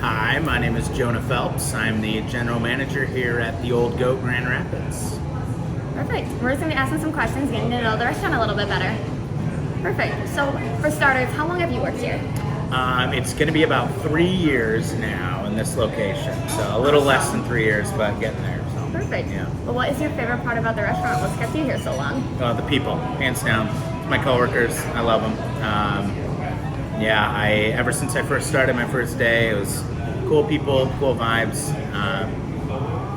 Hi, my name is Jonah Phelps. I'm the general manager here at the Old Goat Grand Rapids. Perfect. We're just going to be asking some questions, getting to know the restaurant a little bit better. Perfect. So, for starters, how long have you worked here? It's going to be about 3 years now in this location, so a little less than 3 years, but getting there. So, Perfect. Yeah. Well, what is your favorite part about the restaurant? What's kept you here so long? The people, hands down. My coworkers, I love them. Ever since I first started my first day, it was cool people, cool vibes,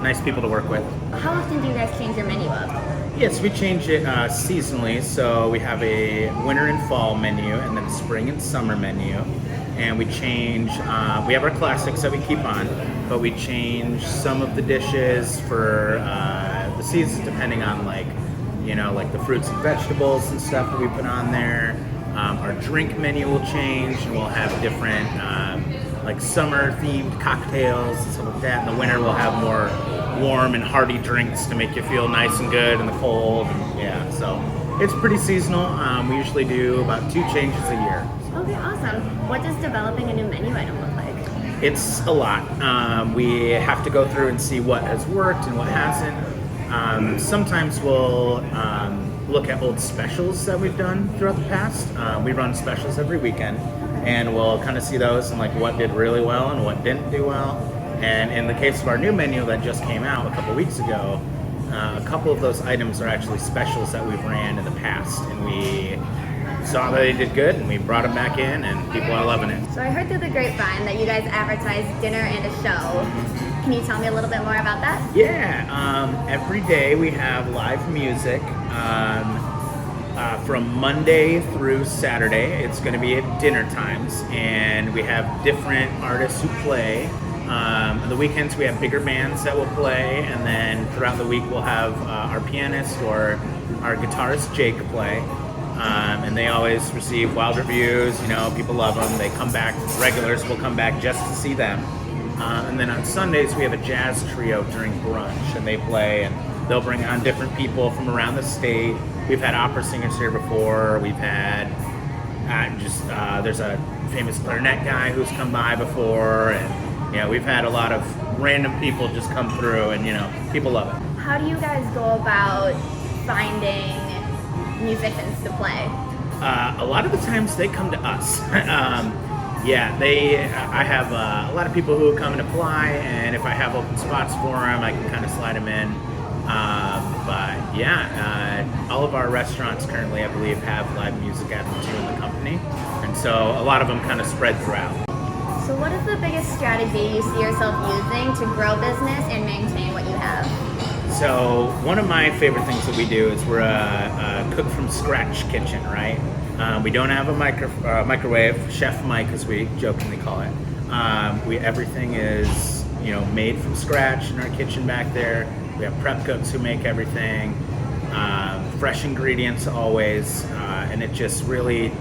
nice people to work with. How often do you guys change your menu up? Yes, we change it seasonally, so we have a winter and fall menu, and then a spring and summer menu, and we change. We have our classics that we keep on, but we change some of the dishes for the seasons, depending on like the fruits and vegetables and stuff that we put on there. Our drink menu will change, and we'll have different like summer-themed cocktails and stuff like that. In the winter, we'll have more warm and hearty drinks to make you feel nice and good in the cold. And so it's pretty seasonal. We usually do about 2 changes a year. Okay, awesome. What does developing a new menu item look like? It's a lot. We have to go through and see what has worked and what hasn't. Sometimes we'll look at old specials that we've done throughout the past. We run specials every weekend, and we'll kind of see those and like what did really well and what didn't do well. And in the case of our new menu that just came out a couple weeks ago, a couple of those items are actually specials that we've ran in the past, and we saw that they did good, and we brought them back in, and people are loving it. So I heard through the grapevine that you guys advertise dinner and a show. Can you tell me a little bit more about that? Yeah, every day we have live music from Monday through Saturday. It's going to be at dinner times, and we have different artists who play. On the weekends we have bigger bands that will play, and then throughout the week we'll have our pianist or our guitarist Jake play. And they always receive wild reviews. People love them. They come back. Regulars will come back just to see them. And then on Sundays we have a jazz trio during brunch, and they play, and they'll bring on different people from around the state. We've had opera singers here before. We've had there's a famous clarinet guy who's come by before, and we've had a lot of random people just come through, and people love it. How do you guys go about finding musicians to play? A lot of the times they come to us. I have a lot of people who come and apply, and if I have open spots for them, I can kind of slide them in. All of our restaurants currently, I believe, have live music at them too in the company, and so a lot of them kind of spread throughout. So what is the biggest strategy you see yourself using to grow business and maintain what you have? So one of my favorite things that we do is we're a cook from scratch kitchen, right? We don't have a microwave, Chef Mike as we jokingly call it. Everything is made from scratch in our kitchen back there. We have prep cooks who make everything, fresh ingredients always, and it just really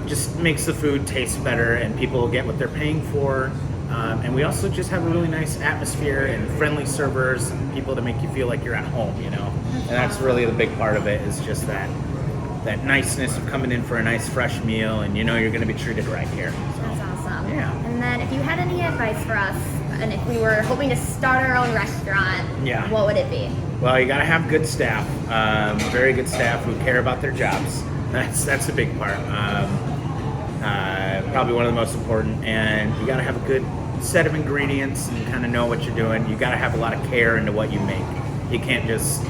just makes the food taste better, and people get what they're paying for. And we also just have a really nice atmosphere and friendly servers and people to make you feel like you're at home, And that's really the big part of it, is just that niceness of coming in for a nice fresh meal, and you're going to be treated right here. So, That's awesome. Yeah. And then if you had any advice for us, and if we were hoping to start our own restaurant, what would it be? Well, you got to have good staff, very good staff who care about their jobs. That's a big part. Probably one of the most important, and you got to have a good set of ingredients and kind of know what you're doing. You got to have a lot of care into what you make. You can't just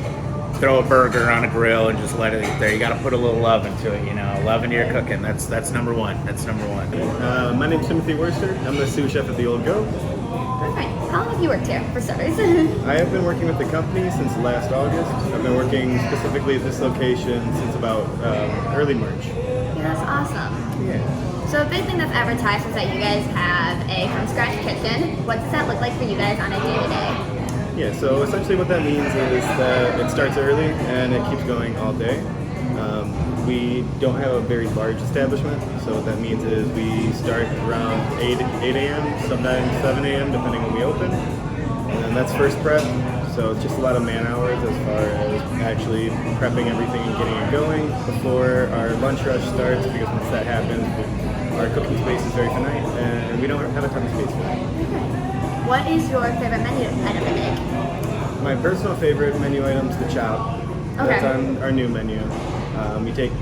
throw a burger on a grill and just let it eat there. You got to put a little love into it, love into your cooking. That's number one. That's number one. My name's Timothy Worcester. I'm the sous chef at the Old Goat. Perfect. How long have you worked here, for starters? I have been working with the company since last August. I've been working specifically at this location since about early March. Yeah, that's awesome. Yeah. So a big thing that's advertised is that you guys have a from-scratch kitchen. What does that look like for you guys on a day-to-day? Yeah, so essentially what that means is that it starts early and it keeps going all day. We don't have a very large establishment, so what that means is we start around 8 a.m., sometimes 7 a.m., depending when we open. And then that's first prep, so it's just a lot of man hours as far as actually prepping everything and getting it going before our lunch rush starts, because once that happens, our cooking space is very finite, and we don't have a ton of space for that. What is your favorite menu item to make? My personal favorite menu item is the chop. Okay. That's on our new menu. We take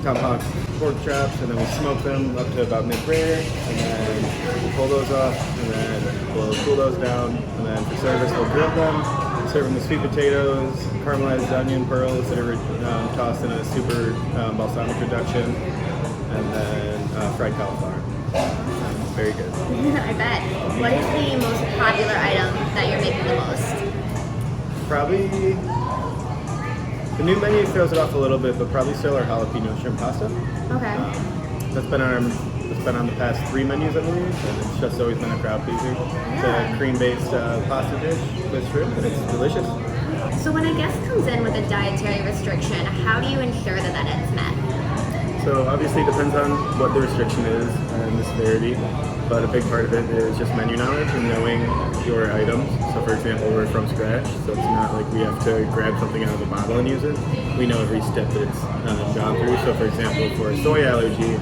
tomahawk pork chops and then we smoke them up to about mid-rare, and then we pull those off, and then we'll cool those down, and then for service we'll grill them, serve them with sweet potatoes, caramelized onion pearls that are tossed in a super balsamic reduction, and then fried cauliflower. Very good. I bet. What is the most popular item that you're making the most? Probably the new menu throws it off a little bit, but probably still our jalapeno shrimp pasta. Okay. That's been on the past 3 menus, I believe, and it's just always been a crowd pleaser. It's a cream-based pasta dish with shrimp, and it's delicious. So when a guest comes in with a dietary restriction, how do you ensure that it's met? So obviously it depends on what the restriction is and the severity, but a big part of it is just menu knowledge and knowing your items. So for example, we're from scratch, so it's not like we have to grab something out of the bottle and use it. We know every step that it's gone through. So for example, for a soy allergy,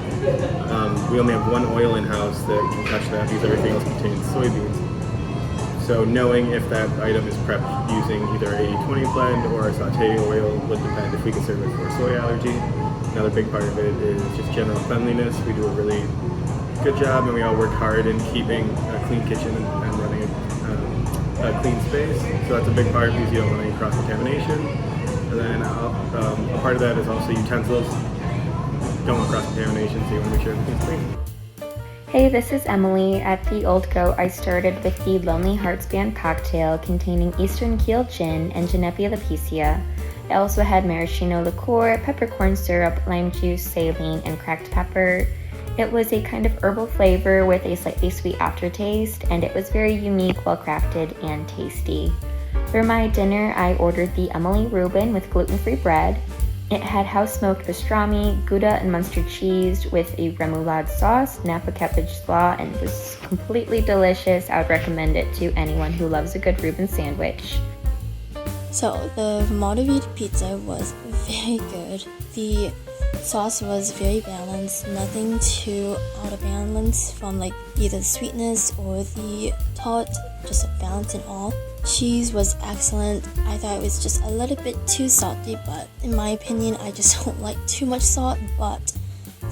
we only have 1 oil in-house that can touch that because everything else contains soybeans. So knowing if that item is prepped using either a 80-20 blend or a sauté oil would depend if we can serve it for a soy allergy. Another big part of it is just general cleanliness. We do a really good job, and we all work hard in keeping a clean kitchen and running a clean space. So that's a big part because you don't want any cross-contamination. And then a part of that is also utensils. Don't want cross-contamination, so you want to make sure everything's clean. Hey, this is Emily. At the Old Goat, I started with the Lonely Hearts Band cocktail containing Eastern Keel gin and Genepi Lapicia. I also had maraschino liqueur, peppercorn syrup, lime juice, saline, and cracked pepper. It was a kind of herbal flavor with a slightly sweet aftertaste, and it was very unique, well crafted, and tasty. For my dinner, I ordered the Emily Reuben with gluten-free bread. It had house-smoked pastrami, Gouda and Munster cheese with a remoulade sauce, Napa cabbage slaw, and it was completely delicious. I would recommend it to anyone who loves a good Reuben sandwich. So the motivated pizza was very good. The sauce was very balanced, nothing too out of balance from like either the sweetness or the tart, just a balance in all. Cheese was excellent. I thought it was just a little bit too salty, but in my opinion, I just don't like too much salt, but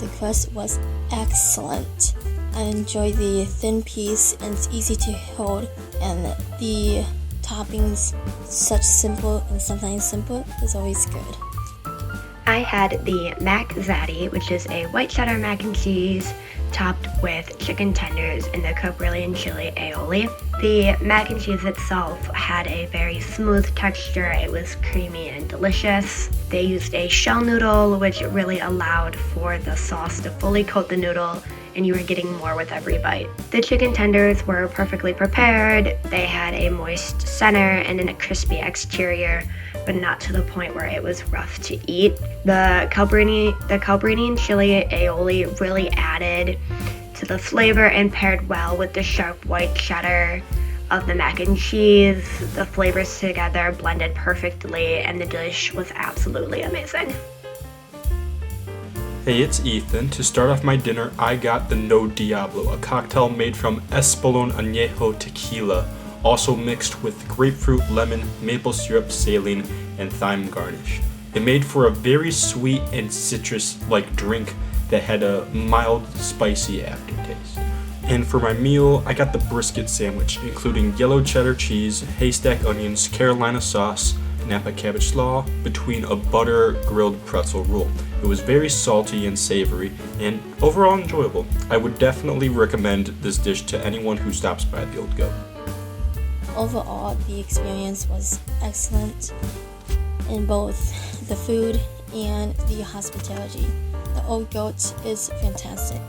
the crust was excellent. I enjoyed the thin piece and it's easy to hold, and the toppings, such simple and sometimes simple, is always good. I had the Mac Zaddy, which is a white cheddar mac and cheese topped with chicken tenders in the Cabrilian chili aioli. The mac and cheese itself had a very smooth texture. It was creamy and delicious. They used a shell noodle, which really allowed for the sauce to fully coat the noodle, and you were getting more with every bite. The chicken tenders were perfectly prepared. They had a moist center and a crispy exterior, but not to the point where it was rough to eat. The Cabrinian chili aioli really added to the flavor and paired well with the sharp white cheddar of the mac and cheese. The flavors together blended perfectly, and the dish was absolutely amazing. Hey, it's Ethan. To start off my dinner, I got the No Diablo, a cocktail made from Espolón Añejo tequila, also mixed with grapefruit, lemon, maple syrup, saline, and thyme garnish. It made for a very sweet and citrus-like drink that had a mild, spicy aftertaste. And for my meal, I got the brisket sandwich, including yellow cheddar cheese, haystack onions, Carolina sauce, Napa cabbage slaw, between a butter grilled pretzel roll. It was very salty and savory, and overall enjoyable. I would definitely recommend this dish to anyone who stops by the Old Goat. Overall, the experience was excellent in both the food and the hospitality. The Old Goat is fantastic.